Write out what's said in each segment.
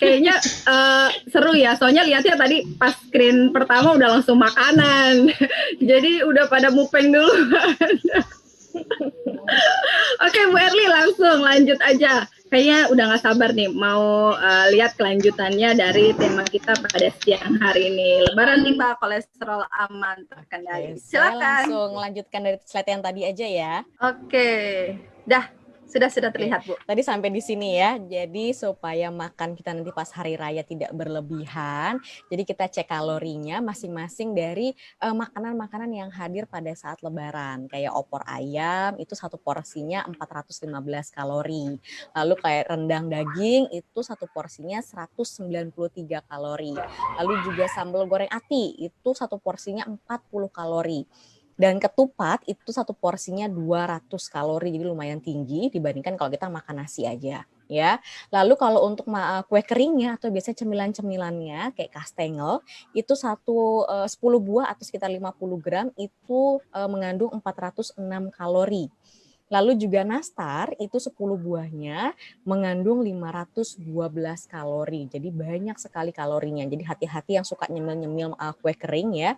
Kayaknya seru ya, soalnya lihatnya tadi pas screen pertama udah langsung makanan. Jadi udah pada mupeng dulu. Oke Bu Erli, langsung lanjut aja. Kayaknya udah gak sabar nih mau lihat kelanjutannya dari tema kita pada siang hari ini. Lebaran tiba, kolesterol aman terkendali. Oke, saya Silakan. langsung lanjutkan dari slide yang tadi aja ya. Oke, dah sudah terlihat Bu. Tadi sampai di sini ya. Jadi supaya makan kita nanti pas hari raya tidak berlebihan, jadi kita cek kalorinya masing-masing dari makanan-makanan yang hadir pada saat lebaran. Kayak opor ayam itu satu porsinya 415 kalori. Lalu kayak rendang daging itu satu porsinya 193 kalori. Lalu juga sambal goreng ati itu satu porsinya 40 kalori. Dan ketupat itu satu porsinya 200 kalori, jadi lumayan tinggi dibandingkan kalau kita makan nasi aja. Ya, lalu kalau untuk kue keringnya atau biasanya cemilan-cemilannya kayak kastengel itu 10 buah atau sekitar 50 gram itu mengandung 406 kalori. Lalu juga nastar itu 10 buahnya mengandung 512 kalori. Jadi banyak sekali kalorinya. Jadi hati-hati yang suka nyemil-nyemil kue kering ya.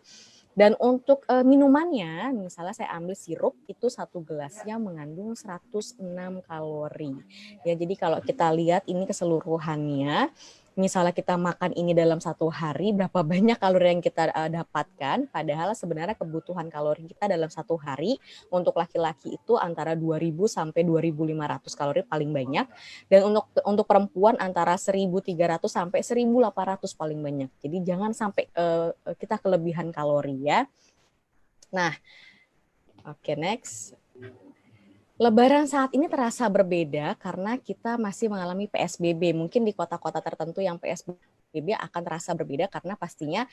Dan untuk minumannya, misalnya saya ambil sirup, itu satu gelasnya mengandung 106 kalori. Ya, jadi kalau kita lihat ini keseluruhannya, misalnya kita makan ini dalam satu hari, berapa banyak kalori yang kita dapatkan, padahal sebenarnya kebutuhan kalori kita dalam satu hari untuk laki-laki itu antara 2.000 sampai 2.500 kalori paling banyak, dan untuk perempuan antara 1.300 sampai 1.800 paling banyak. Jadi jangan sampai kita kelebihan kalori ya. Nah, oke, next. Lebaran saat ini terasa berbeda karena kita masih mengalami PSBB. Mungkin di kota-kota tertentu yang PSBB akan terasa berbeda karena pastinya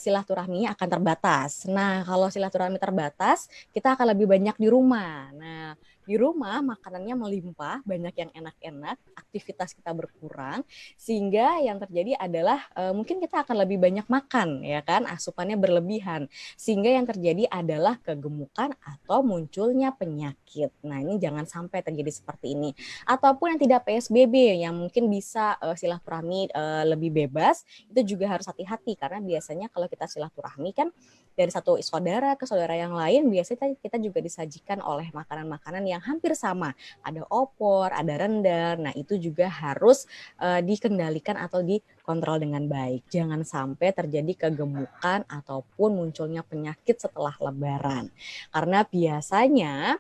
silaturahminya akan terbatas. Nah, kalau silaturahmi terbatas, kita akan lebih banyak di rumah. Nah, di rumah makanannya melimpah, banyak yang enak-enak, aktivitas kita berkurang, sehingga yang terjadi adalah mungkin kita akan lebih banyak makan, ya kan, asupannya berlebihan, sehingga yang terjadi adalah kegemukan atau munculnya penyakit. Nah, ini jangan sampai terjadi seperti ini. Ataupun yang tidak PSBB, yang mungkin bisa silaturahmi lebih bebas, itu juga harus hati-hati, karena biasanya kalau kita silaturahmi kan dari satu saudara ke saudara yang lain, biasanya kita juga disajikan oleh makanan-makanan yang hampir sama. Ada opor, ada rendang. Nah, itu juga harus dikendalikan atau dikontrol dengan baik. Jangan sampai terjadi kegemukan ataupun munculnya penyakit setelah lebaran. Karena biasanya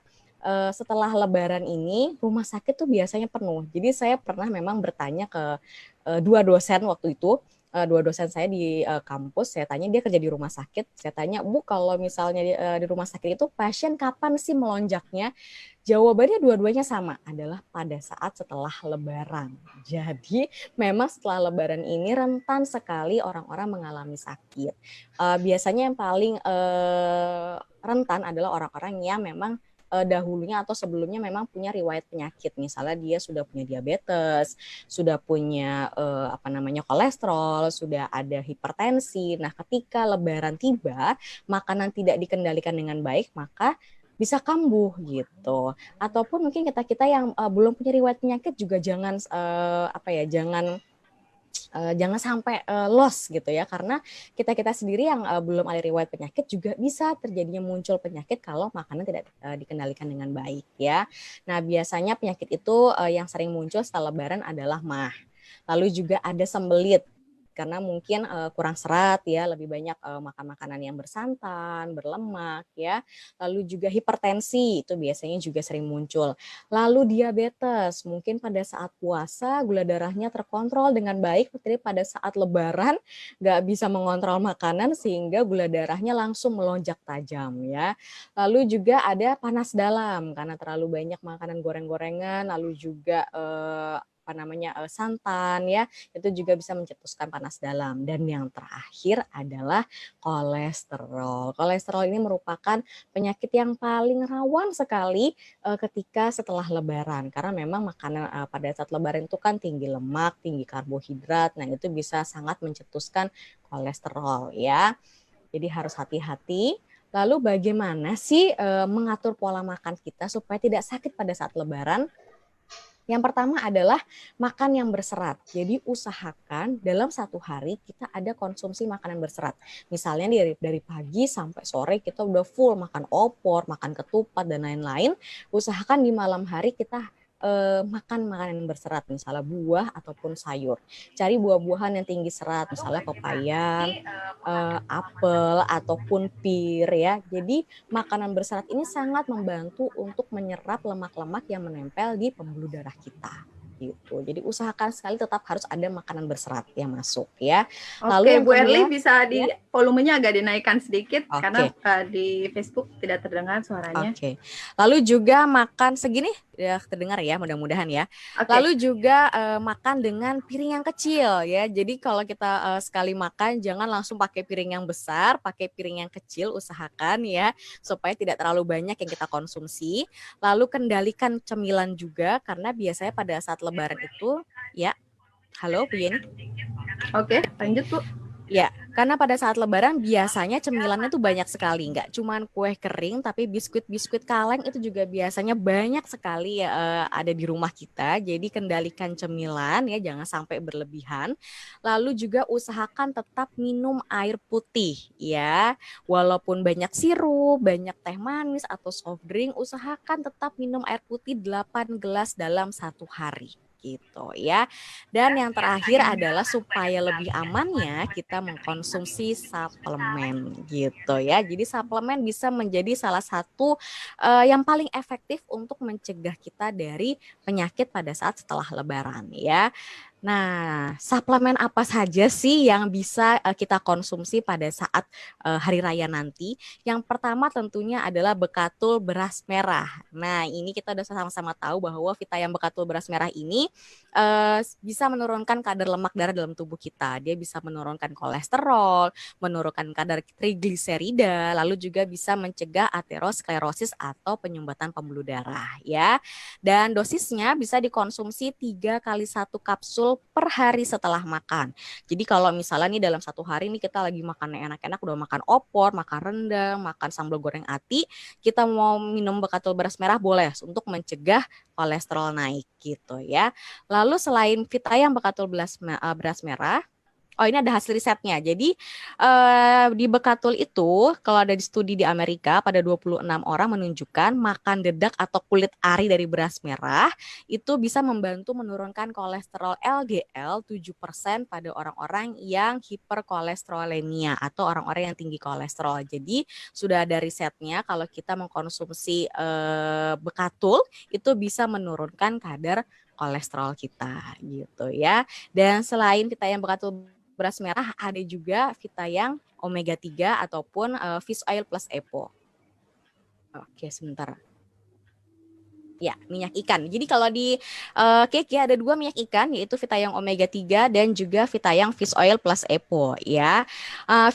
setelah lebaran ini rumah sakit tuh biasanya penuh. Jadi saya pernah memang bertanya ke dua dosen waktu itu, dua dosen saya di kampus, saya tanya, dia kerja di rumah sakit, saya tanya, Bu, kalau misalnya di rumah sakit itu pasien kapan sih melonjaknya? Jawabannya dua-duanya sama, adalah pada saat setelah lebaran. Jadi memang setelah lebaran ini rentan sekali orang-orang mengalami sakit. Biasanya yang paling rentan adalah orang-orang yang memang dahulunya atau sebelumnya memang punya riwayat penyakit, misalnya dia sudah punya diabetes, sudah punya kolesterol, sudah ada hipertensi. Nah, ketika lebaran tiba, makanan tidak dikendalikan dengan baik, maka bisa kambuh gitu. Ataupun mungkin kita yang belum punya riwayat penyakit juga jangan jangan sampai loss gitu ya, karena kita sendiri yang belum ada riwayat penyakit juga bisa terjadinya muncul penyakit kalau makanan tidak dikendalikan dengan baik ya. Nah, biasanya penyakit itu yang sering muncul setelah lebaran adalah MAH. Lalu juga ada sembelit, karena mungkin kurang serat ya, lebih banyak makan makanan yang bersantan, berlemak ya. Lalu juga hipertensi, itu biasanya juga sering muncul. Lalu diabetes, mungkin pada saat puasa gula darahnya terkontrol dengan baik, tapi pada saat lebaran nggak bisa mengontrol makanan sehingga gula darahnya langsung melonjak tajam ya. Lalu juga ada panas dalam karena terlalu banyak makanan goreng-gorengan, lalu juga santan ya, itu juga bisa mencetuskan panas dalam. Dan yang terakhir adalah kolesterol. Kolesterol ini merupakan penyakit yang paling rawan sekali ketika setelah lebaran, karena memang makanan pada saat lebaran itu kan tinggi lemak, tinggi karbohidrat. Nah, itu bisa sangat mencetuskan kolesterol ya. Jadi harus hati-hati. Lalu bagaimana sih mengatur pola makan kita supaya tidak sakit pada saat lebaran? Yang pertama adalah makan yang berserat. Jadi usahakan dalam satu hari kita ada konsumsi makanan berserat. Misalnya dari pagi sampai sore kita udah full makan opor, makan ketupat dan lain-lain. Usahakan di malam hari kita makan makanan yang berserat, misalnya buah ataupun sayur. Cari buah-buahan yang tinggi serat, misalnya pepaya, apel ataupun pir ya. Jadi makanan berserat ini sangat membantu untuk menyerap lemak-lemak yang menempel di pembuluh darah kita gitu. Jadi usahakan sekali tetap harus ada makanan berserat yang masuk ya. Lalu Oke, yang Bu kedua Erli bisa ya. volumenya agak dinaikkan sedikit karena Oke. di Facebook tidak terdengar suaranya. Oke. Lalu juga makan segini ya terdengar ya, mudah-mudahan ya. Oke. Lalu juga makan dengan piring yang kecil ya. Jadi kalau kita sekali makan jangan langsung pakai piring yang besar, pakai piring yang kecil usahakan ya supaya tidak terlalu banyak yang kita konsumsi. Lalu kendalikan cemilan juga karena biasanya pada saat lebaran itu ya. Halo Bu Yeni. Oke, lanjut Bu. Ya, karena pada saat lebaran biasanya cemilannya tuh banyak sekali, nggak cuman kue kering, tapi biskuit-biskuit kaleng itu juga biasanya banyak sekali ya, ada di rumah kita. Jadi kendalikan cemilan ya, jangan sampai berlebihan. Lalu juga usahakan tetap minum air putih ya. Walaupun banyak sirup, banyak teh manis atau soft drink, usahakan tetap minum air putih 8 gelas dalam satu hari. Gitu ya. Dan yang terakhir adalah supaya lebih amannya kita mengkonsumsi suplemen gitu ya. Jadi suplemen bisa menjadi salah satu yang paling efektif untuk mencegah kita dari penyakit pada saat setelah lebaran ya. Nah, suplemen apa saja sih yang bisa kita konsumsi pada saat hari raya nanti? Yang pertama tentunya adalah bekatul beras merah. Nah, ini kita udah sama-sama tahu bahwa Vita yang bekatul beras merah ini bisa menurunkan kadar lemak darah dalam tubuh kita. Dia bisa menurunkan kolesterol, menurunkan kadar trigliserida, lalu juga bisa mencegah aterosklerosis atau penyumbatan pembuluh darah ya. Dan dosisnya bisa dikonsumsi 3 kali 1 kapsul per hari setelah makan. Jadi kalau misalnya nih dalam satu hari nih kita lagi makan enak-enak, udah makan opor, makan rendang, makan sambal goreng ati, kita mau minum bekatul beras merah boleh untuk mencegah kolesterol naik gitu ya. Lalu selain Vita yang bekatul beras merah, oh ini ada hasil risetnya. Jadi di Bekatul itu kalau ada di studi di Amerika pada 26 orang menunjukkan makan dedak atau kulit ari dari beras merah itu bisa membantu menurunkan kolesterol LDL 7% pada orang-orang yang hiperkolesterolemia atau orang-orang yang tinggi kolesterol. Jadi sudah ada risetnya kalau kita mengkonsumsi Bekatul itu bisa menurunkan kadar kolesterol kita gitu ya. Dan selain kita yang Bekatul beras merah ada juga Vita yang omega 3 ataupun fish oil plus EPO. Oke, sebentar. Ya, minyak ikan. Jadi kalau di cake ya ada 2 minyak ikan yaitu Vita yang omega 3 dan juga Vita yang fish oil plus EPO ya.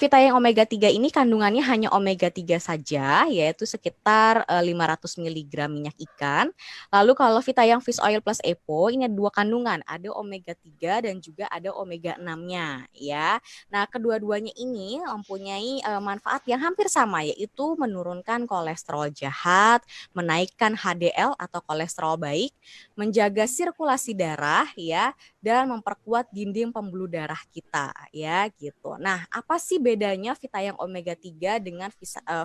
Vita yang omega 3 ini kandungannya hanya omega 3 saja yaitu sekitar 500 mg minyak ikan. Lalu kalau Vita yang fish oil plus EPO ini ada 2 kandungan, ada omega 3 dan juga ada omega 6-nya ya. Nah, kedua-duanya ini mempunyai manfaat yang hampir sama yaitu menurunkan kolesterol jahat, menaikkan HDL atau kolesterol baik, menjaga sirkulasi darah ya, dan memperkuat dinding pembuluh darah kita ya gitu. Nah, apa sih bedanya Vita yang omega 3 dengan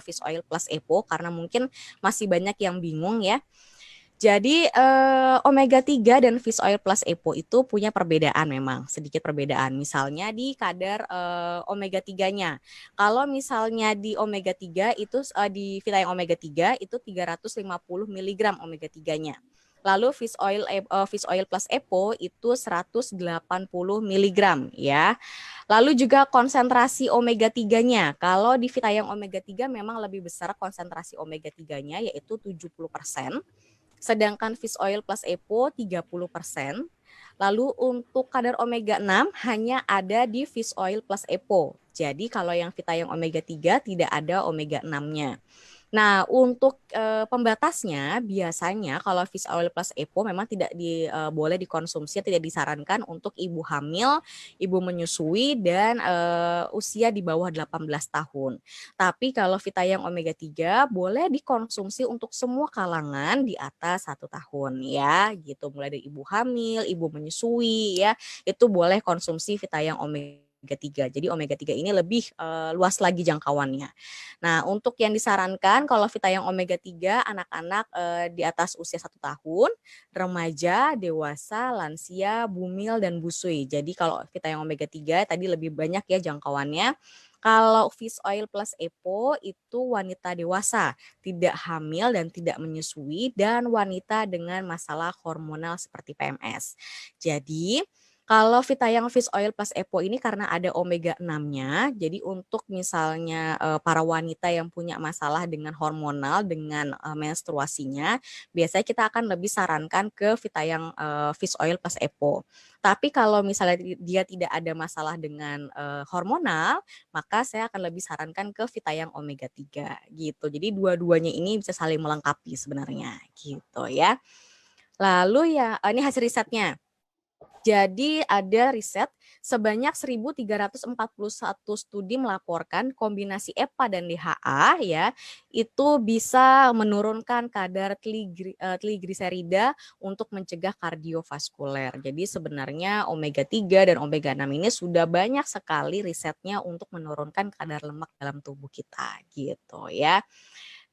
fish oil plus EPO? Karena mungkin masih banyak yang bingung ya. Jadi omega 3 dan fish oil plus EPO itu punya perbedaan memang, sedikit perbedaan. Misalnya di kadar omega 3-nya. Kalau misalnya di omega 3 itu di Vita yang omega 3 itu 350 mg omega 3-nya. Lalu fish oil plus EPO itu 180 mg ya. Lalu juga konsentrasi omega 3-nya. Kalau di Vita yang omega 3 memang lebih besar konsentrasi omega 3-nya yaitu 70%. Sedangkan fish oil plus EPO 30%. Lalu untuk kadar omega 6 hanya ada di fish oil plus EPO. Jadi kalau yang Vita yang omega 3 tidak ada omega 6-nya. Nah, untuk pembatasnya biasanya kalau fish oil plus EPO memang tidak boleh dikonsumsi, tidak disarankan untuk ibu hamil, ibu menyusui dan usia di bawah 18 tahun. Tapi kalau Vitayang omega 3 boleh dikonsumsi untuk semua kalangan di atas 1 tahun ya, gitu. Mulai dari ibu hamil, ibu menyusui ya, itu boleh konsumsi Vitayang omega 3. Jadi omega 3 ini lebih luas lagi jangkauannya. Nah, untuk yang disarankan kalau Vitayang omega 3 anak-anak di atas usia 1 tahun, remaja, dewasa, lansia, bumil dan busui. Jadi kalau Vitayang omega 3 tadi lebih banyak ya jangkauannya. Kalau fish oil plus EPO itu wanita dewasa, tidak hamil dan tidak menyusui, dan wanita dengan masalah hormonal seperti PMS. Jadi kalau Vitayang Fish Oil plus EPO ini karena ada omega 6-nya, jadi untuk misalnya para wanita yang punya masalah dengan hormonal, dengan menstruasinya, biasanya kita akan lebih sarankan ke Vitayang Fish Oil plus EPO. Tapi kalau misalnya dia tidak ada masalah dengan hormonal, maka saya akan lebih sarankan ke Vitayang omega 3 gitu. Jadi dua-duanya ini bisa saling melengkapi sebenarnya gitu ya. Lalu ya ini hasil risetnya. Jadi ada riset sebanyak 1.341 studi melaporkan kombinasi EPA dan DHA ya itu bisa menurunkan kadar trigliserida untuk mencegah kardiovaskuler. Jadi sebenarnya omega 3 dan omega 6 ini sudah banyak sekali risetnya untuk menurunkan kadar lemak dalam tubuh kita gitu ya.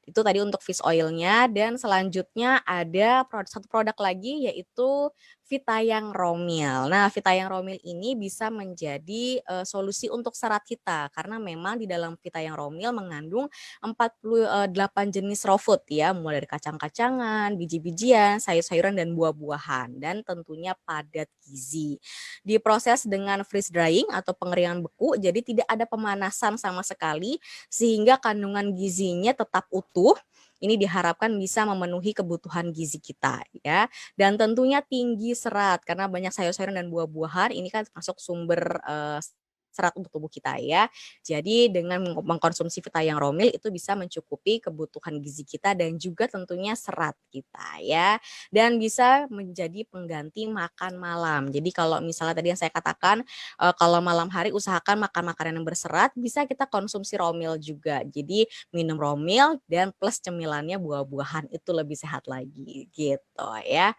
Itu tadi untuk fish oil-nya dan selanjutnya ada satu produk lagi yaitu Vitayang Romil. Nah, Vitayang Romil ini bisa menjadi solusi untuk serat kita karena memang di dalam Vitayang Romil mengandung 48 jenis raw food ya, mulai dari kacang-kacangan, biji-bijian, sayur-sayuran dan buah-buahan dan tentunya padat gizi. Diproses dengan freeze drying atau pengeringan beku, jadi tidak ada pemanasan sama sekali sehingga kandungan gizinya tetap utuh. Ini diharapkan bisa memenuhi kebutuhan gizi kita ya. Dan tentunya tinggi serat karena banyak sayur-sayuran dan buah-buahan ini kan masuk sumber serat untuk tubuh kita ya. Jadi dengan mengkonsumsi Vitayang Romil itu bisa mencukupi kebutuhan gizi kita dan juga tentunya serat kita ya. Dan bisa menjadi pengganti makan malam. Jadi kalau misalnya tadi yang saya katakan kalau malam hari usahakan makan makanan yang berserat, bisa kita konsumsi Romil juga. Jadi minum Romil dan plus cemilannya buah-buahan itu lebih sehat lagi gitu ya.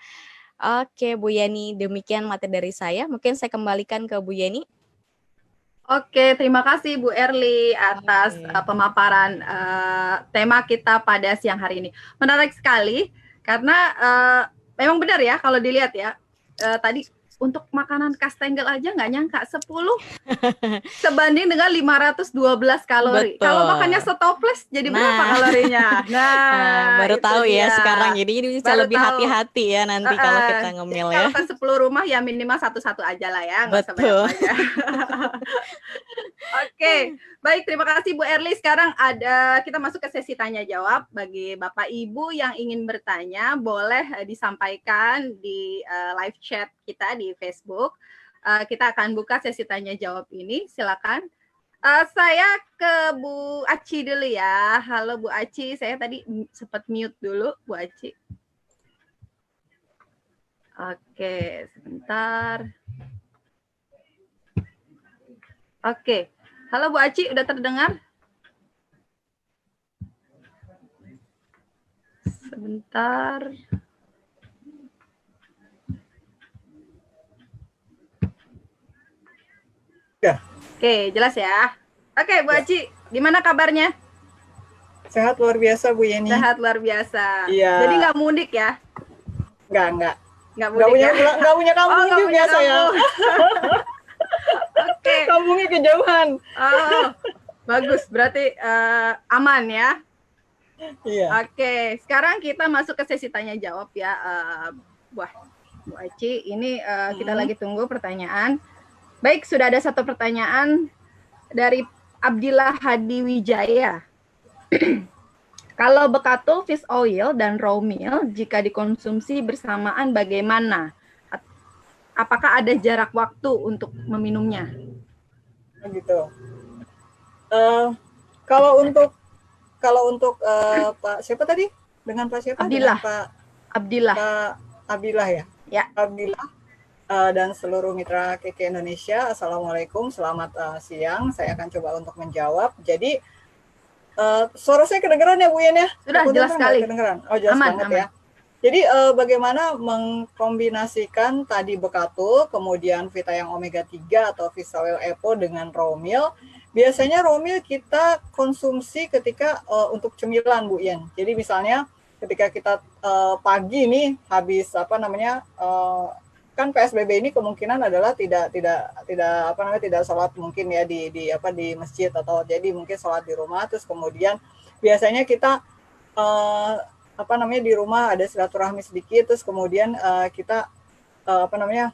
Oke Bu Yeni, demikian materi dari saya. Mungkin saya kembalikan ke Bu Yeni. Oke, terima kasih Bu Erli atas pemaparan tema kita pada siang hari ini. Menarik sekali karena memang benar ya kalau dilihat ya tadi untuk makanan kastengel aja nggak nyangka 10 sebanding dengan 512 kalori. Betul. Kalau makannya setoples jadi berapa kalorinya? Baru tahu ya sekarang. Jadi bisa lebih hati-hati ya nanti kalau kita ngemil ya. Kalau ke 10 rumah ya minimal satu-satu aja lah ya, nggak usah banyak-banyak. Oke, baik, terima kasih Bu Erli. Sekarang kita masuk ke sesi tanya jawab. Bagi Bapak Ibu yang ingin bertanya, boleh disampaikan di live chat kita di Facebook. Kita akan buka sesi tanya jawab ini. Silakan. Saya ke Bu Aci dulu ya. Halo Bu Aci, saya tadi sempat mute dulu Bu Aci. Oke, sebentar. Oke. Halo Bu Aci, udah terdengar? Sebentar. Ya. Oke, jelas ya. Oke, Bu Aci, gimana kabarnya? Sehat luar biasa Bu Yeni. Sehat luar biasa. Iya. Jadi nggak mudik ya? Nggak mudik ya? Nggak punya kampung juga punya saya. Oke. Kampungnya kejauhan. Oh, bagus. Berarti aman ya? Iya. Oke, sekarang kita masuk ke sesi tanya jawab ya. Bu Aci, ini kita lagi tunggu pertanyaan. Baik, sudah ada satu pertanyaan dari Abdillah Hadi Wijaya. Kalau Bekatul fish oil dan raw meal jika dikonsumsi bersamaan bagaimana? Apakah ada jarak waktu untuk meminumnya? Gitu. Kalau untuk kalau untuk Pak siapa tadi? Dengan Pak siapa? Abdillah. Dengan Pak Abdillah. Abdillah ya? Ya. Abdillah dan seluruh mitra KK Indonesia, Assalamualaikum, selamat siang. Saya akan coba untuk menjawab. Jadi, suara saya kedengeran ya Bu Yen ya? Sudah, jelas sekali. Kedengeran? Oh, jelas aman, banget aman. ya. Jadi, bagaimana mengkombinasikan tadi bekatul, kemudian Vita yang omega 3 atau fish oil EPO dengan raw meal. Biasanya raw meal kita konsumsi ketika untuk cemilan Bu Yen. Jadi misalnya ketika kita pagi nih habis kan PSBB ini kemungkinan adalah tidak sholat mungkin ya di masjid, atau jadi mungkin sholat di rumah, terus kemudian biasanya kita di rumah ada silaturahmi sedikit, terus kemudian kita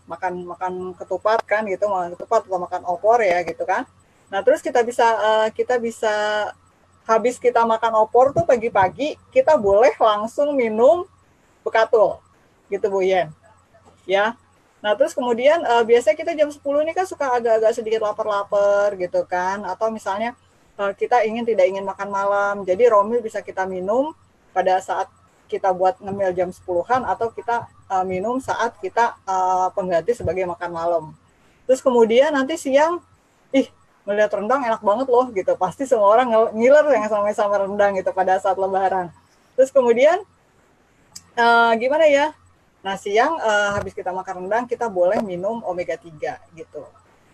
makan ketupat kan gitu, makan ketupat atau makan opor ya gitu kan. Nah, terus kita bisa habis kita makan opor tuh pagi-pagi kita boleh langsung minum bekatul gitu Bu Yen. Ya. Nah, terus kemudian biasanya kita jam 10 ini kan suka agak-agak sedikit lapar-lapar gitu kan, atau misalnya kita tidak ingin makan malam. Jadi raw meal bisa kita minum pada saat kita buat ngemil jam 10-an, atau kita minum saat kita pengganti sebagai makan malam. Terus kemudian nanti siang, melihat rendang enak banget loh gitu. Pasti semua orang ngiler yang sama rendang gitu pada saat lebaran. Terus kemudian gimana ya? Nah, siang habis kita makan rendang, kita boleh minum omega 3 gitu.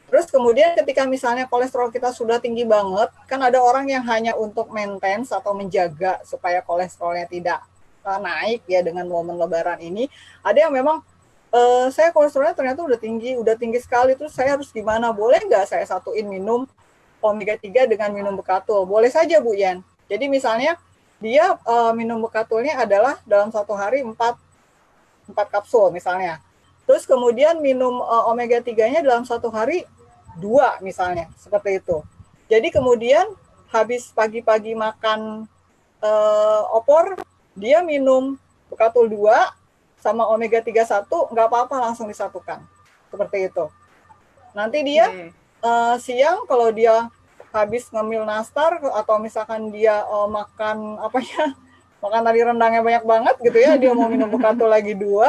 Terus kemudian ketika misalnya kolesterol kita sudah tinggi banget, kan ada orang yang hanya untuk maintenance atau menjaga supaya kolesterolnya tidak naik ya dengan momen lebaran ini. Ada yang memang saya kolesterolnya ternyata udah tinggi sekali, terus saya harus gimana? Boleh nggak saya satuin minum omega 3 dengan minum bekatul? Boleh saja Bu Yan. Jadi misalnya dia minum bekatulnya adalah dalam satu hari 4 kapsul misalnya. Terus kemudian minum omega 3-nya dalam satu hari 2 misalnya, seperti itu. Jadi kemudian habis pagi-pagi makan opor, dia minum bekatul 2 sama omega 3 1, nggak apa-apa, langsung disatukan. Seperti itu. Nanti dia siang kalau dia habis ngemil nastar, atau misalkan dia makan tadi rendangnya banyak banget gitu ya, dia mau minum bekatul lagi 2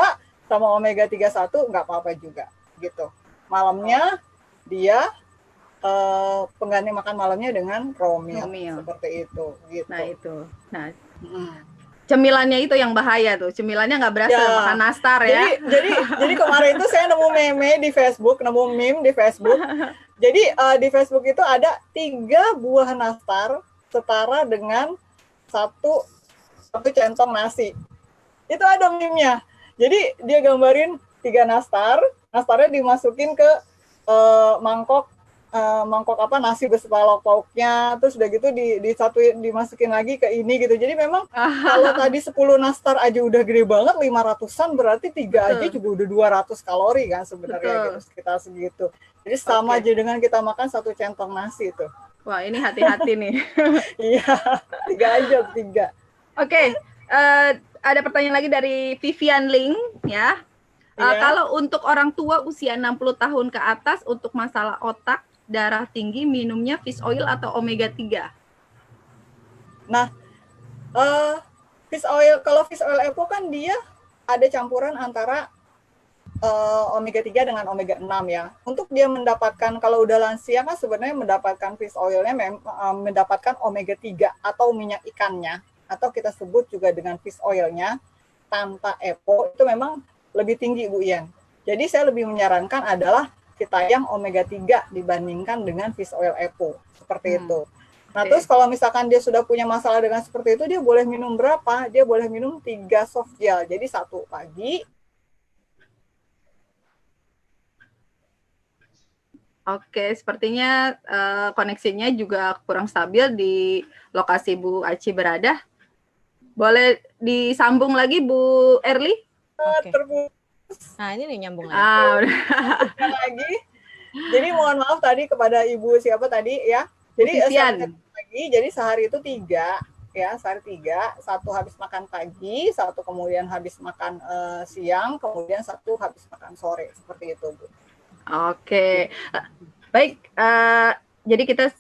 sama omega 3 1, nggak apa-apa juga gitu. Malamnya dia pengganti makan malamnya dengan raw meal. Seperti itu gitu. Nah itu. Nah, cemilannya itu yang bahaya tuh. Cemilannya nggak berasa makan nastar ya. Jadi kemarin itu saya nemu meme di Facebook, meme di Facebook. Jadi di Facebook itu ada 3 buah nastar setara dengan satu centong nasi. Itu ada meme-nya. Jadi dia gambarin 3 nastarnya dimasukin ke mangkok nasi beserta lauk pauknya, terus udah gitu disatuin, dimasukin lagi ke ini gitu. Jadi memang kalau tadi 10 nastar aja udah gede banget, 500-an, berarti 3 aja juga udah 200 kalori kan sebenarnya gitu, sekitar segitu. Jadi sama aja dengan kita makan 1 centong nasi itu. Wah, ini hati-hati nih. Iya, 3 aja, 3. Oke, ada pertanyaan lagi dari Vivian Ling ya. Kalau untuk orang tua usia 60 tahun ke atas, untuk masalah otak, darah tinggi, minumnya fish oil atau omega 3? Nah, kalau fish oil EPO kan dia ada campuran antara omega 3 dengan omega 6 ya. Untuk dia mendapatkan, kalau udah lansia kan sebenarnya mendapatkan fish oilnya mendapatkan omega 3 atau minyak ikannya, atau kita sebut juga dengan fish oilnya tanpa EPO, itu memang lebih tinggi Bu Ian. Jadi saya lebih menyarankan adalah kita yang omega 3 dibandingkan dengan fish oil EPO, seperti itu. Nah, terus kalau misalkan dia sudah punya masalah dengan seperti itu, dia boleh minum berapa? Dia boleh minum 3 soft gel. Jadi 1 pagi. Oke, sepertinya koneksinya juga kurang stabil di lokasi Bu Aci berada. Boleh disambung lagi Bu Erli? Nah, ini nih nyambung lagi. Lagi. Jadi mohon maaf tadi kepada Ibu siapa tadi ya. Jadi sehari itu 3 ya, sehari 3, 1 habis makan pagi, 1 kemudian habis makan siang, kemudian 1 habis makan sore, seperti itu Bu. Oke. Baik, jadi kita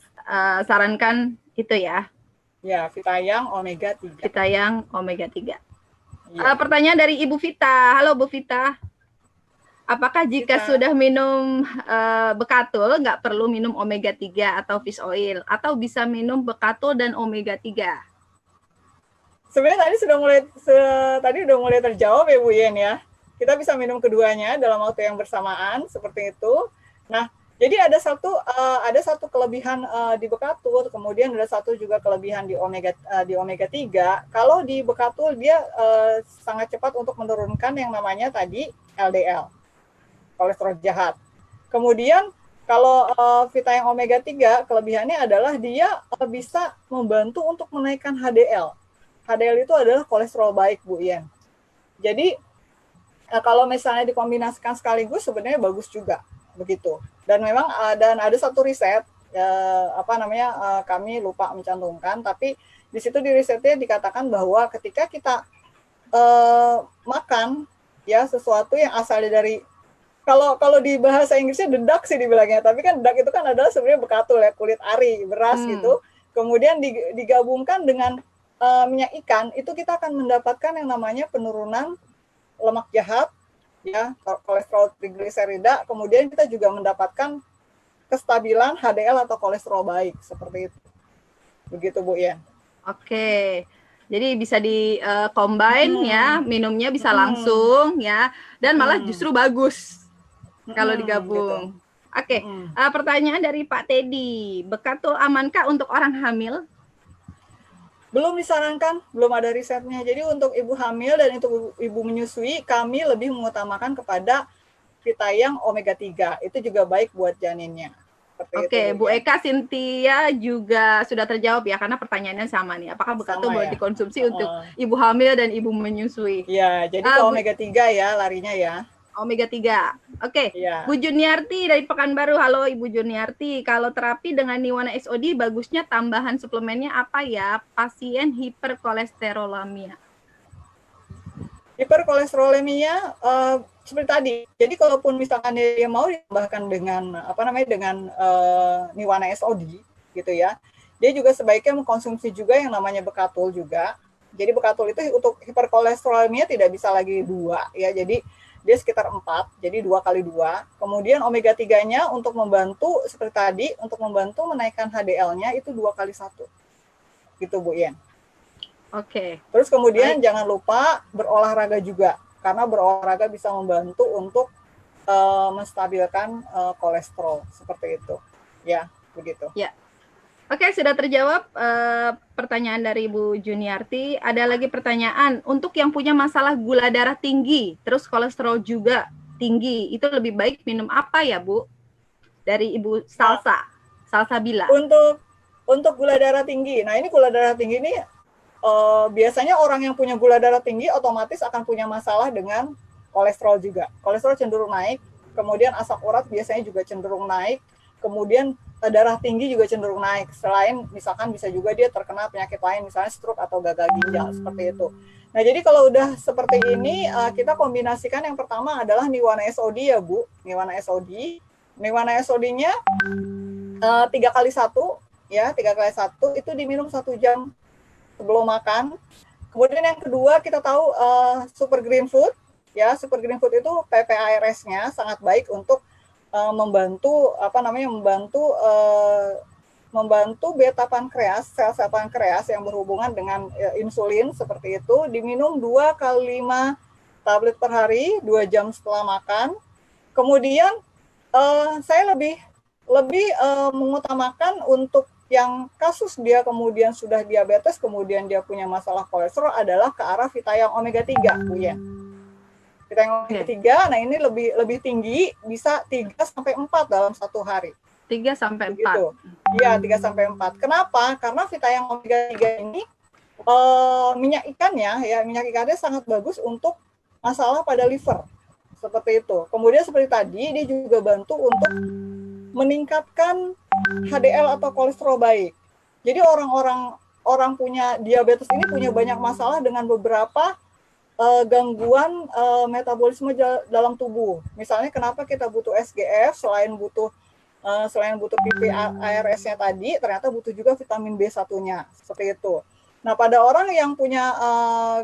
sarankan itu ya. Ya, Fitayang omega 3. Fitayang omega 3. Ya. Pertanyaan dari Ibu Vita. Halo Bu Vita. Apakah jika sudah minum Bekatul nggak perlu minum omega 3 atau fish oil, atau bisa minum Bekatul dan omega 3? Sebenarnya tadi udah mulai terjawab ya Bu Yen ya. Kita bisa minum keduanya dalam waktu yang bersamaan seperti itu. Nah, jadi ada satu kelebihan di Bekatul, kemudian ada satu juga kelebihan di omega 3. Kalau di Bekatul dia sangat cepat untuk menurunkan yang namanya tadi LDL, kolesterol jahat. Kemudian kalau Fitayang omega 3 kelebihannya adalah dia bisa membantu untuk menaikkan HDL. HDL itu adalah kolesterol baik Bu Yen. Jadi kalau misalnya dikombinasikan sekaligus sebenarnya bagus juga begitu. Dan memang ada satu riset kami lupa mencantumkan, tapi di situ di risetnya dikatakan bahwa ketika kita makan ya sesuatu yang asalnya dari, kalau di bahasa Inggrisnya dedak sih dibilangnya, tapi kan dedak itu kan adalah sebenarnya Bekatul ya, kulit ari, beras gitu. Kemudian digabungkan dengan minyak ikan, itu kita akan mendapatkan yang namanya penurunan lemak jahat, ya, kolesterol trigliserida. Kemudian kita juga mendapatkan kestabilan HDL atau kolesterol baik, seperti itu. Begitu Bu Yen. Oke. Jadi bisa di-combine ya, minumnya bisa langsung ya, dan malah justru bagus kalau digabung. Gitu. Oke, pertanyaan dari Pak Teddy. Bekatul amankah untuk orang hamil? Belum disarankan, belum ada risetnya. Jadi untuk ibu hamil dan untuk ibu menyusui, kami lebih mengutamakan kepada Fitayang omega 3. Itu juga baik buat janinnya. Oke, Bu Eka Sintia juga sudah terjawab ya, karena pertanyaannya sama nih. Apakah Bekatul boleh dikonsumsi untuk ibu hamil dan ibu menyusui? Ya, jadi ke omega 3 ya larinya ya. Omega 3. Oke. Ya. Bu Juniarti dari Pekanbaru. Halo Ibu Juniarti. Kalau terapi dengan Niwana SOD bagusnya tambahan suplemennya apa ya? Pasien hiperkolesterolemia. Hiperkolesterolemia seperti tadi. Jadi kalaupun misalkan dia mau ditambahkan dengan Niwana SOD gitu ya. Dia juga sebaiknya mengkonsumsi juga yang namanya Bekatul juga. Jadi Bekatul itu untuk hiperkolesterolemia tidak bisa lagi 2 ya. Jadi dia sekitar 4, jadi 2 kali 2. Kemudian omega 3-nya untuk membantu seperti tadi, untuk membantu menaikkan HDL-nya itu 2 kali 1. Gitu Bu Yen. Oke. Terus kemudian jangan lupa berolahraga juga, karena berolahraga bisa membantu untuk menstabilkan kolesterol seperti itu. Ya, begitu. Ya. Oke, sudah terjawab pertanyaan dari Bu Juniarti. Ada lagi pertanyaan, untuk yang punya masalah gula darah tinggi, terus kolesterol juga tinggi, itu lebih baik minum apa ya, Bu? Dari Ibu Salsabila. Untuk gula darah tinggi, nah ini gula darah tinggi ini biasanya orang yang punya gula darah tinggi otomatis akan punya masalah dengan kolesterol juga. Kolesterol cenderung naik, kemudian asam urat biasanya juga cenderung naik, kemudian darah tinggi juga cenderung naik. Selain misalkan bisa juga dia terkena penyakit lain, misalnya stroke atau gagal ginjal, seperti itu. Nah, jadi kalau udah seperti ini, kita kombinasikan yang pertama adalah Niwana SOD ya Bu. Niwana SOD. Niwana SOD-nya 3 kali 1, ya, 3 kali 1 itu diminum 1 jam sebelum makan. Kemudian yang kedua kita tahu Super Green Food, ya, Super Green Food itu PPARS-nya sangat baik untuk membantu beta pankreas, sel-sel pankreas yang berhubungan dengan insulin seperti itu, diminum 2 kali 5 tablet per hari 2 jam setelah makan. Kemudian saya lebih mengutamakan untuk yang kasus dia kemudian sudah diabetes, kemudian dia punya masalah kolesterol adalah ke arah Fitayang omega 3, Bu ya. Fitayang omega 3, nah ini lebih tinggi, bisa 3-4 dalam 1 hari. 3-4. Iya, 3-4. Kenapa? Karena Fitayang omega 3 ini minyak ikannya sangat bagus untuk masalah pada liver. Seperti itu. Kemudian seperti tadi, dia juga bantu untuk meningkatkan HDL atau kolesterol baik. Jadi orang punya diabetes ini punya banyak masalah dengan beberapa gangguan metabolisme dalam tubuh. Misalnya kenapa kita butuh SGF, selain butuh selain butuh PPARS-nya tadi, ternyata butuh juga vitamin B1-nya, seperti itu. Nah, pada orang yang punya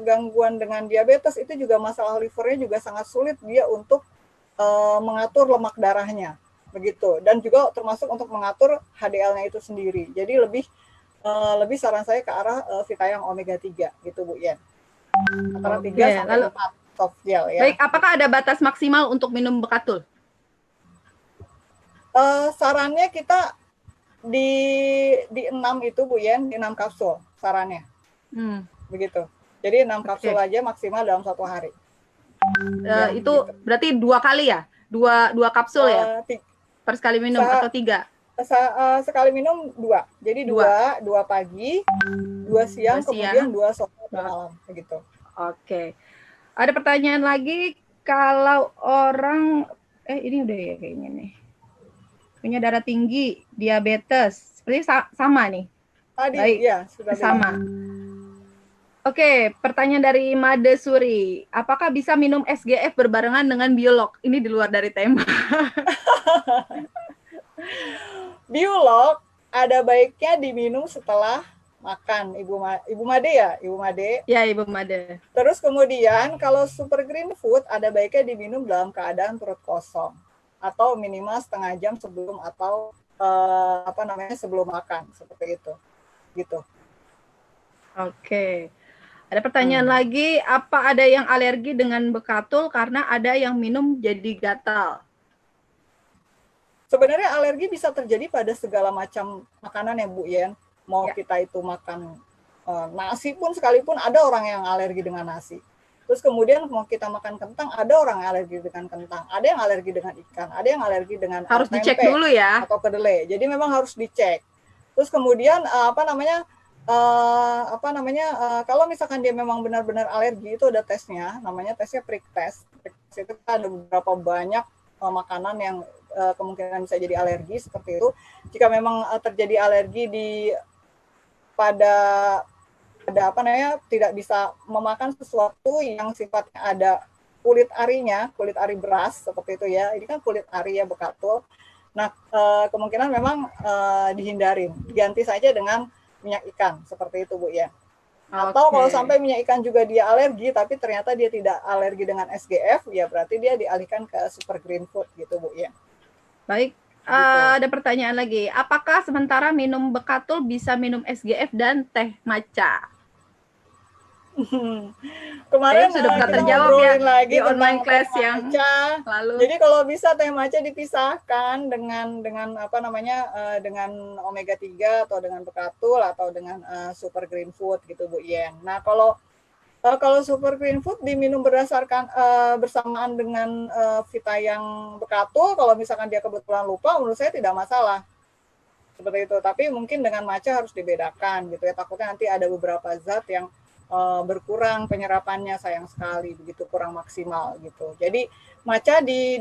gangguan dengan diabetes, itu juga masalah livernya juga sangat sulit dia untuk mengatur lemak darahnya, begitu. Dan juga termasuk untuk mengatur HDL-nya itu sendiri. Jadi lebih saran saya ke arah Vitayang omega 3 gitu Bu Yen. Antara 3 sampai 4 soft gel ya. Baik, apakah ada batas maksimal untuk minum Bekatul? Sarannya kita di 6 itu Bu Yen, di 6 kapsul sarannya. Begitu. Jadi 6 kapsul aja maksimal dalam 1 hari. Itu gitu. Berarti 2 kali ya? Dua kapsul ya? Per sekali minum atau 3? Sekali minum 2. Jadi 2 pagi, 2 siang, kemudian 2 sore malam begitu. Oke. Ada pertanyaan lagi, kalau orang ini udah ya kayaknya nih. Punya darah tinggi, diabetes. Seperti sama nih. Tadi baik, ya, sudah sama. Oke, pertanyaan dari Made Suri. Apakah bisa minum SGF berbarengan dengan biolog? Ini di luar dari tema. Biolog ada baiknya diminum setelah makan, Ibu Made ya, Ibu Made. Ya, Ibu Made. Terus kemudian kalau super green food ada baiknya diminum dalam keadaan perut kosong atau minimal setengah jam sebelum atau sebelum makan, seperti itu. Gitu. Oke. Ada pertanyaan lagi, apa ada yang alergi dengan Bekatul karena ada yang minum jadi gatal? Sebenarnya alergi bisa terjadi pada segala macam makanan ya Bu Yen. Mau kita itu makan nasi pun sekalipun ada orang yang alergi dengan nasi. Terus kemudian mau kita makan kentang, ada orang yang alergi dengan kentang. Ada yang alergi dengan ikan, ada yang alergi dengan harus tempe dicek dulu ya. Atau kedelai. Jadi memang harus dicek. Terus kemudian kalau misalkan dia memang benar-benar alergi, itu ada tesnya, namanya tesnya prick test. Prick test itu ada beberapa banyak makanan yang kemungkinan bisa jadi alergi seperti itu. Jika memang terjadi alergi tidak bisa memakan sesuatu yang sifatnya ada kulit ari beras seperti itu ya. Ini kan kulit ari ya Bekatul. Nah, kemungkinan memang dihindarin. Diganti saja dengan minyak ikan seperti itu Bu ya. Atau kalau sampai minyak ikan juga dia alergi tapi ternyata dia tidak alergi dengan SGF, ya berarti dia dialihkan ke super green food gitu Bu ya. Baik, ada pertanyaan lagi. Apakah sementara minum Bekatul bisa minum SGF dan teh matcha? Kemarin sudah pernah terjawab ya lagi di online class yang lalu. Jadi kalau bisa teh matcha dipisahkan dengan dengan omega 3 atau dengan Bekatul atau dengan super green food gitu Bu Yen. Nah, kalau super green food diminum berdasarkan bersamaan dengan Vitayang Bekatul, kalau misalkan dia kebetulan lupa, menurut saya tidak masalah. Seperti itu. Tapi mungkin dengan matcha harus dibedakan gitu ya. Takutnya nanti ada beberapa zat yang berkurang penyerapannya, sayang sekali begitu, kurang maksimal gitu. Jadi matcha di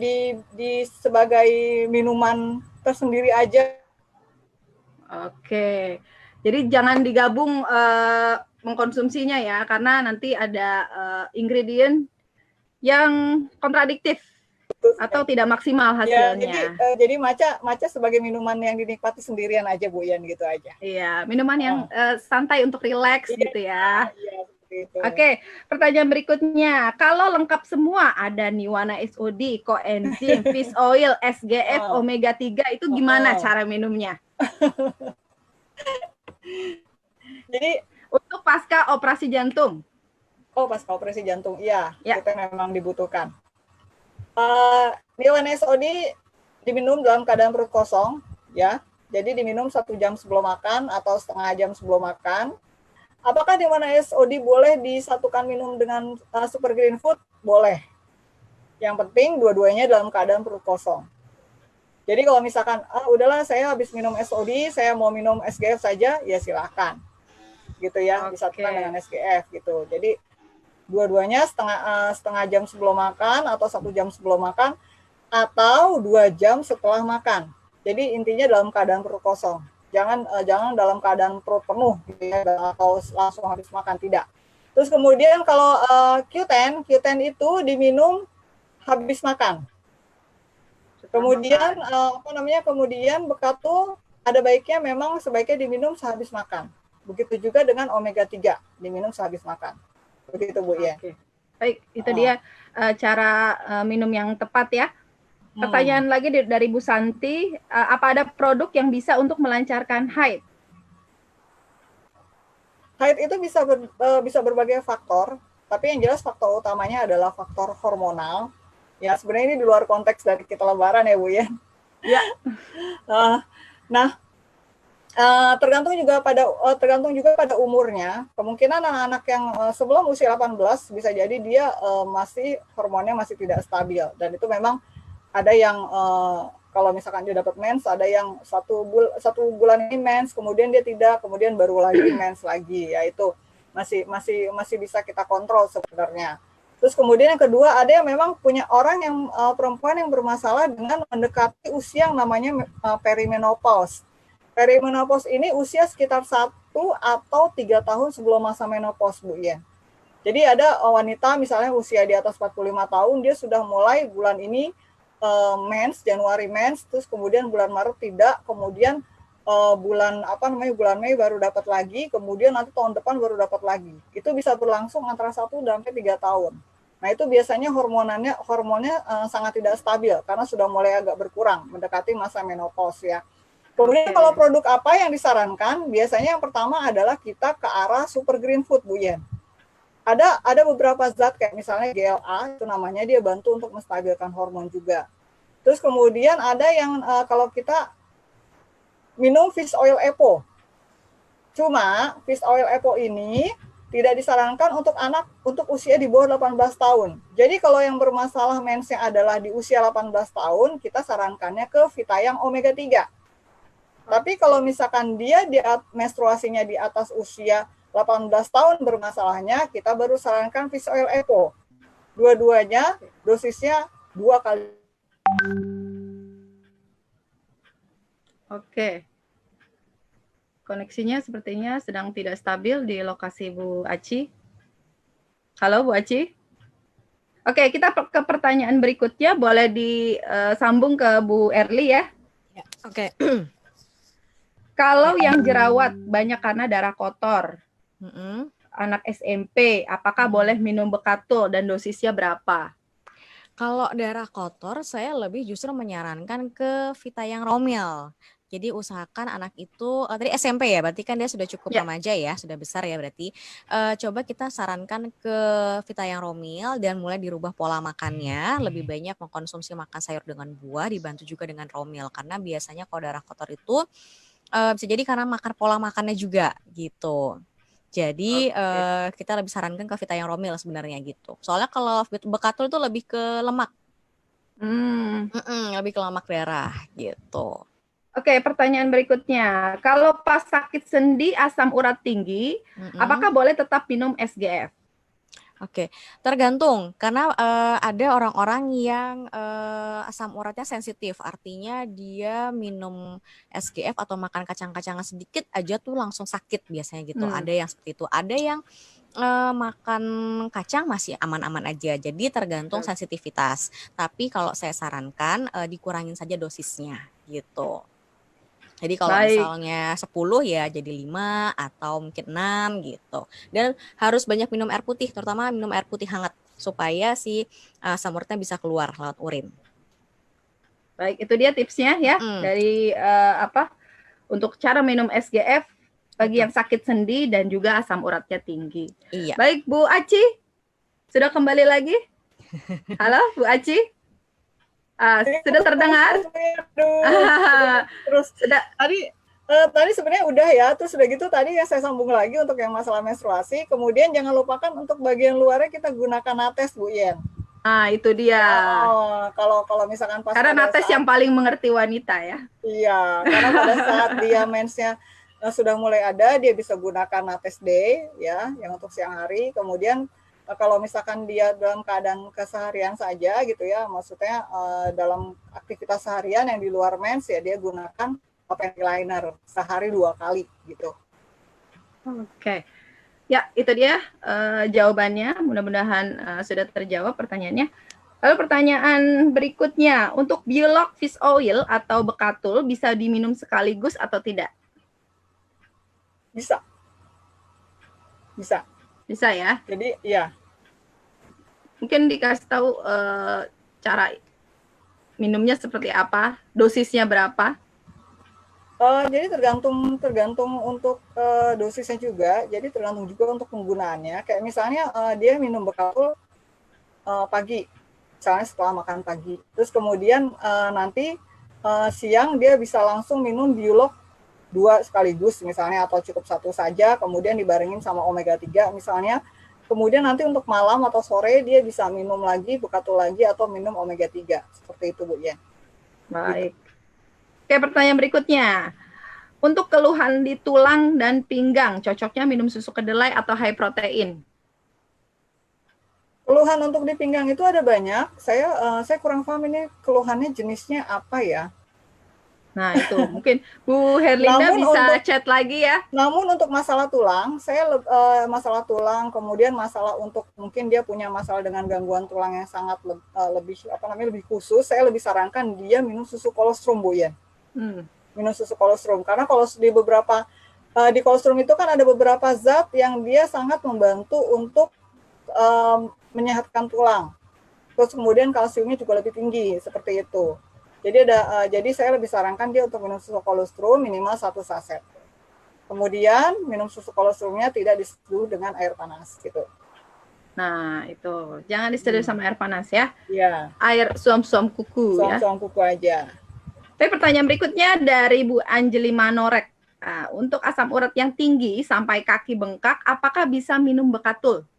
sebagai minuman tersendiri aja. Oke. Jadi jangan digabung mengkonsumsinya ya, karena nanti ada ingredient yang kontradiktif atau tidak maksimal hasilnya. Ya, jadi matcha sebagai minuman yang dinikmati sendirian aja Bu Yan gitu aja. Iya, minuman yang santai untuk rileks gitu ya. Iya, gitu. Oke, pertanyaan berikutnya. Kalau lengkap semua, ada Niwana SOD, coenzim, fish oil, SGF, omega 3, itu gimana cara minumnya? Jadi untuk pasca operasi jantung. Oh, pasca operasi jantung, iya, itu memang dibutuhkan. Niwana SOD diminum dalam keadaan perut kosong, ya. Jadi diminum 1 jam sebelum makan atau setengah jam sebelum makan. Apakah Niwana SOD boleh disatukan minum dengan super green food? Boleh. Yang penting dua-duanya dalam keadaan perut kosong. Jadi kalau misalkan, udahlah saya habis minum SOD, saya mau minum SGF saja, ya silakan. Gitu ya, disatukan dengan SGF gitu. Jadi dua-duanya setengah jam sebelum makan atau 1 jam sebelum makan atau 2 jam setelah makan. Jadi intinya dalam keadaan perut kosong. Jangan dalam keadaan perut penuh gitu ya, atau langsung habis makan, tidak. Terus kemudian kalau Q10 itu diminum habis makan. Kemudian kemudian Bekatul ada baiknya memang sebaiknya diminum sehabis makan. Begitu juga dengan omega 3 diminum sehabis makan. Begitu Bu ya. Oke. Baik, itu dia cara minum yang tepat ya. Pertanyaan lagi dari Bu Santi, apa ada produk yang bisa untuk melancarkan haid? Haid itu bisa berbagai faktor, tapi yang jelas faktor utamanya adalah faktor hormonal. Ya, sebenarnya ini di luar konteks dari kita lebaran ya, Bu ya. Ya. Tergantung juga pada umurnya. Kemungkinan anak-anak yang sebelum usia 18 bisa jadi dia hormonnya masih tidak stabil, dan itu memang ada yang kalau misalkan dia dapat mens, ada yang satu bulan ini mens, kemudian dia tidak, kemudian baru lagi mens lagi, ya itu masih bisa kita kontrol sebenarnya. Terus kemudian yang kedua, ada yang memang punya orang yang perempuan yang bermasalah dengan mendekati usia yang namanya perimenopause. Perimenopause ini usia sekitar 1 atau 3 tahun sebelum masa menopause, Bu ya. Jadi ada wanita misalnya usia di atas 45 tahun, dia sudah mulai bulan ini mens, Januari mens, terus kemudian bulan Maret tidak, kemudian bulan Mei baru dapat lagi, kemudian nanti tahun depan baru dapat lagi. Itu bisa berlangsung antara 1 sampai 3 tahun. Nah, itu biasanya hormonnya sangat tidak stabil karena sudah mulai agak berkurang mendekati masa menopause ya. Kemudian kalau produk apa yang disarankan? Biasanya yang pertama adalah kita ke arah super green food, Bu Yen. Ada beberapa zat kayak misalnya GLA, itu namanya, dia bantu untuk menstabilkan hormon juga. Terus kemudian ada yang kalau kita minum fish oil EPO. Cuma fish oil EPO ini tidak disarankan untuk anak untuk usia di bawah 18 tahun. Jadi kalau yang bermasalah mensnya adalah di usia 18 tahun, kita sarankannya ke Vitayang omega 3. Tapi kalau misalkan dia menstruasinya di atas usia 18 tahun bermasalahnya, kita baru sarankan fish oil EPO. Dua-duanya dosisnya 2 kali. Oke. Koneksinya sepertinya sedang tidak stabil di lokasi Bu Aci. Halo Bu Aci. Oke, kita ke pertanyaan berikutnya. Boleh disambung ke Bu Erli ya. Oke. Kalau yang jerawat banyak karena darah kotor, anak SMP, apakah boleh minum Bekatul dan dosisnya berapa? Kalau darah kotor, saya lebih justru menyarankan ke Vitayang Romil. Jadi usahakan anak itu tadi SMP ya, berarti kan dia sudah cukup remaja ya, sudah besar ya berarti. Coba kita sarankan ke Vitayang Romil dan mulai dirubah pola makannya, lebih banyak mengkonsumsi makan sayur dengan buah, dibantu juga dengan Romil, karena biasanya kalau darah kotor itu bisa jadi karena pola makannya juga gitu. Jadi kita lebih sarankan ke Vitayang Romil sebenarnya gitu. Soalnya kalau Bekatul itu lebih ke lemak, lebih ke lemak darah gitu. Oke, pertanyaan berikutnya. Kalau pas sakit sendi, asam urat tinggi, apakah boleh tetap minum SGF? Oke, tergantung karena ada orang-orang yang asam uratnya sensitif, artinya dia minum SGF atau makan kacang-kacangan sedikit aja tuh langsung sakit biasanya gitu. Ada yang seperti itu, ada yang makan kacang masih aman-aman aja. Jadi tergantung sensitivitas. Tapi kalau saya sarankan dikurangin saja dosisnya gitu. Jadi kalau misalnya 10 ya jadi 5 atau mungkin 6 gitu. Dan harus banyak minum air putih, terutama minum air putih hangat supaya si asam uratnya bisa keluar lewat urin. Baik, itu dia tipsnya ya dari untuk cara minum SGF bagi yang sakit sendi dan juga asam uratnya tinggi. Iya. Baik, Bu Aci, sudah kembali lagi? Halo, Bu Aci? Sudah terdengar? Terus tadi sebenarnya udah ya, terus udah gitu tadi yang saya sambung lagi untuk yang masalah menstruasi, kemudian jangan lupakan untuk bagian luarnya kita gunakan nates, Bu Yen. Itu dia. Kalau misalkan pas karena nates yang paling mengerti wanita ya. Iya, karena pada saat dia mensnya sudah mulai ada, dia bisa gunakan nates day ya, yang untuk siang hari. Kemudian kalau misalkan dia dalam keadaan keseharian saja gitu ya, maksudnya dalam aktivitas seharian yang di luar mens ya, dia gunakan panty liner sehari 2 kali gitu. Oke. Ya, itu dia jawabannya. Mudah-mudahan sudah terjawab pertanyaannya. Lalu pertanyaan berikutnya, untuk Biolog Fish Oil atau Bekatul bisa diminum sekaligus atau tidak? Bisa. Bisa. Bisa ya. Jadi ya. Mungkin dikasih tahu cara minumnya seperti apa, dosisnya berapa? Jadi tergantung untuk dosisnya juga. Jadi tergantung juga untuk penggunaannya. Kayak misalnya dia minum Bekatul pagi, misalnya setelah makan pagi. Terus kemudian nanti siang dia bisa langsung minum Biolog 2 sekaligus misalnya, atau cukup 1 saja, kemudian dibarengin sama omega 3 misalnya. Kemudian nanti untuk malam atau sore dia bisa minum lagi Bekatul lagi atau minum omega 3. Seperti itu Bu Yen. Baik. Oke, pertanyaan berikutnya. Untuk keluhan di tulang dan pinggang, cocoknya minum susu kedelai atau high protein? Keluhan untuk di pinggang itu ada banyak. Saya kurang paham ini keluhannya jenisnya apa ya. Nah, itu mungkin Bu Herlinda bisa chat lagi ya. Namun untuk masalah tulang, masalah tulang, kemudian masalah untuk mungkin dia punya masalah dengan gangguan tulang yang sangat lebih khusus, saya lebih sarankan dia minum susu kolostrum Bu Yen. Minum susu kolostrum, karena kalau di di kolostrum itu kan ada beberapa zat yang dia sangat membantu untuk menyehatkan tulang. Terus kemudian kalsiumnya juga lebih tinggi, seperti itu. Jadi saya lebih sarankan dia untuk minum susu kolostrum minimal 1 saset. Kemudian minum susu kolostrumnya tidak diseduh dengan air panas gitu. Nah, itu. Jangan diseduh sama air panas ya. Iya. Air suam-suam kuku ya. Suam-suam kuku aja. Tapi pertanyaan berikutnya dari Bu Anjeli Manorek. Nah, untuk asam urat yang tinggi sampai kaki bengkak, apakah bisa minum Bekatul?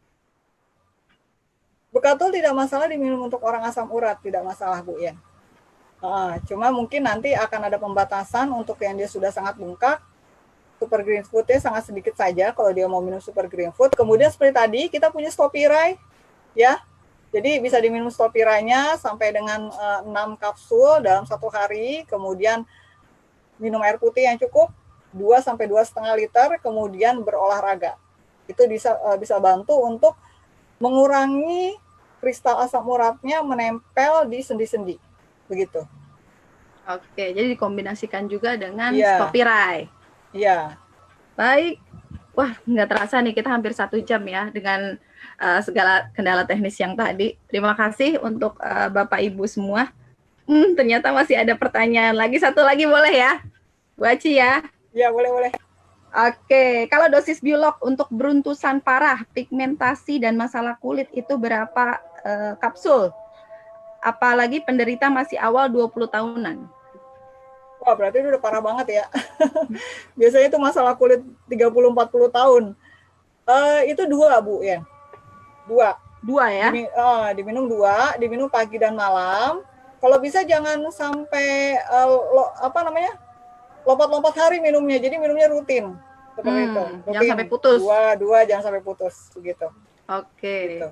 Bekatul tidak masalah diminum untuk orang asam urat, tidak masalah Bu Yen. Cuma mungkin nanti akan ada pembatasan untuk yang dia sudah sangat bengkak. Super green food-nya sangat sedikit saja kalau dia mau minum super green food. Kemudian seperti tadi kita punya Stopirai ya. Jadi bisa diminum Stopirainya sampai dengan 6 kapsul dalam 1 hari. Kemudian minum air putih yang cukup 2 sampai 2,5 liter, kemudian berolahraga. Itu bisa bantu untuk mengurangi kristal asam uratnya menempel di sendi-sendi. Begitu. Oke, jadi dikombinasikan juga dengan Stopirai. Iya. Baik. Wah, nggak terasa nih kita hampir 1 jam ya dengan segala kendala teknis yang tadi. Terima kasih untuk Bapak Ibu semua. Ternyata masih ada pertanyaan lagi. 1 lagi boleh ya? Bu Aci ya? Iya, boleh. Oke, kalau dosis Biolog untuk beruntusan parah, pigmentasi, dan masalah kulit itu berapa kapsul? Apalagi penderita masih awal 20 tahunan. Wah, berarti itu udah parah banget ya. Biasanya itu masalah kulit 30-40 tahun. Itu 2 Bu ya. 2 ya? Diminum 2, diminum pagi dan malam. Kalau bisa jangan sampai lompat-lompat hari minumnya. Jadi minumnya rutin. Seperti itu. Rutin. Jangan sampai putus. 2 jangan sampai putus begitu. Oke. Gitu.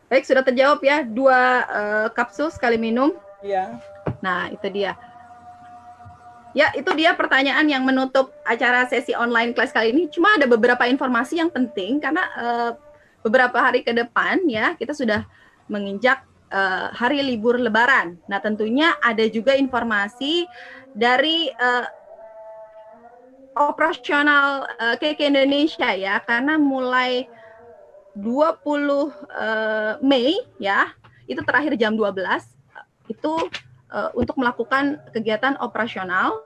Baik, sudah terjawab ya. 2 kapsul sekali minum. Iya. Nah, itu dia. Ya, itu dia pertanyaan yang menutup acara sesi online kelas kali ini. Cuma ada beberapa informasi yang penting karena beberapa hari ke depan ya kita sudah menginjak hari libur Lebaran. Nah, tentunya ada juga informasi dari operasional KK Indonesia ya, karena mulai 20 Mei ya, itu terakhir jam 12 itu untuk melakukan kegiatan operasional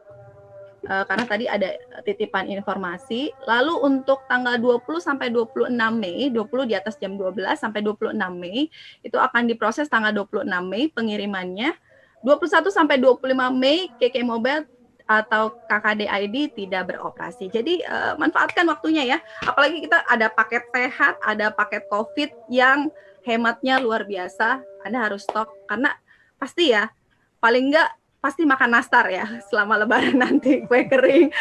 karena tadi ada titipan informasi. Lalu untuk tanggal 20 sampai 26 Mei, 20 di atas jam 12 sampai 26 Mei itu akan diproses tanggal 26 Mei pengirimannya. 21 sampai 25 Mei KK Mobile atau KKD ID tidak beroperasi. Jadi manfaatkan waktunya ya. Apalagi kita ada paket sehat, ada paket COVID yang hematnya luar biasa. Anda harus stok karena pasti ya, paling enggak pasti makan nastar ya selama Lebaran nanti, kue kering,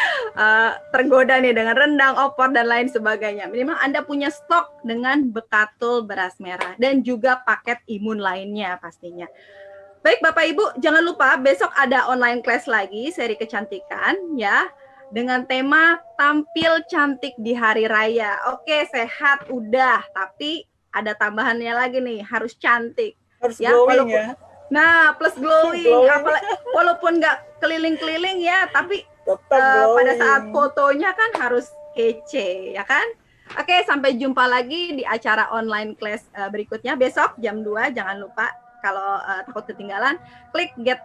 tergoda nih dengan rendang, opor dan lain sebagainya. Minimal Anda punya stok dengan Bekatul beras merah dan juga paket imun lainnya pastinya. Baik Bapak Ibu, jangan lupa besok ada online class lagi seri kecantikan ya dengan tema tampil cantik di hari raya. Oke, sehat udah, tapi ada tambahannya lagi nih, harus cantik. Harus ya, glowing walaupun ya. nah plus glowing, Glowing. walaupun nggak keliling-keliling ya, tapi Tetap pada saat glowing. fotonya kan harus kece, ya kan? Oke, sampai jumpa lagi di acara online class berikutnya besok jam 2. Jangan lupa kalau takut ketinggalan, klik get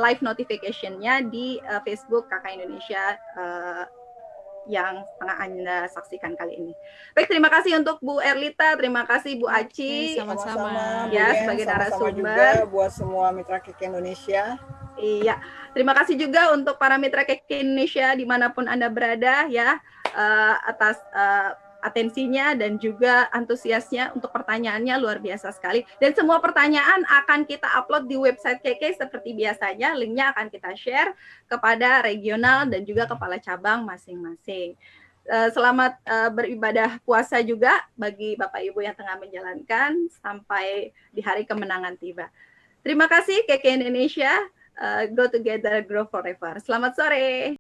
live notification-nya di Facebook Kakak Indonesia yang tengah Anda saksikan kali ini. Baik, terima kasih untuk Bu Erlita, terima kasih Bu Aci. Sama-sama. Bu Ya, Yen, sebagai sama-sama narasumber. juga buat semua mitra KIK Indonesia. Iya, terima kasih juga untuk para mitra KIK Indonesia dimanapun Anda berada ya, atas atensinya dan juga antusiasnya untuk pertanyaannya luar biasa sekali. Dan semua pertanyaan akan kita upload di website KK seperti biasanya, linknya akan kita share kepada regional dan juga kepala cabang masing-masing. Selamat beribadah puasa juga bagi Bapak Ibu yang tengah menjalankan sampai di hari kemenangan tiba. Terima kasih KK Indonesia. Go together, grow forever. Selamat sore.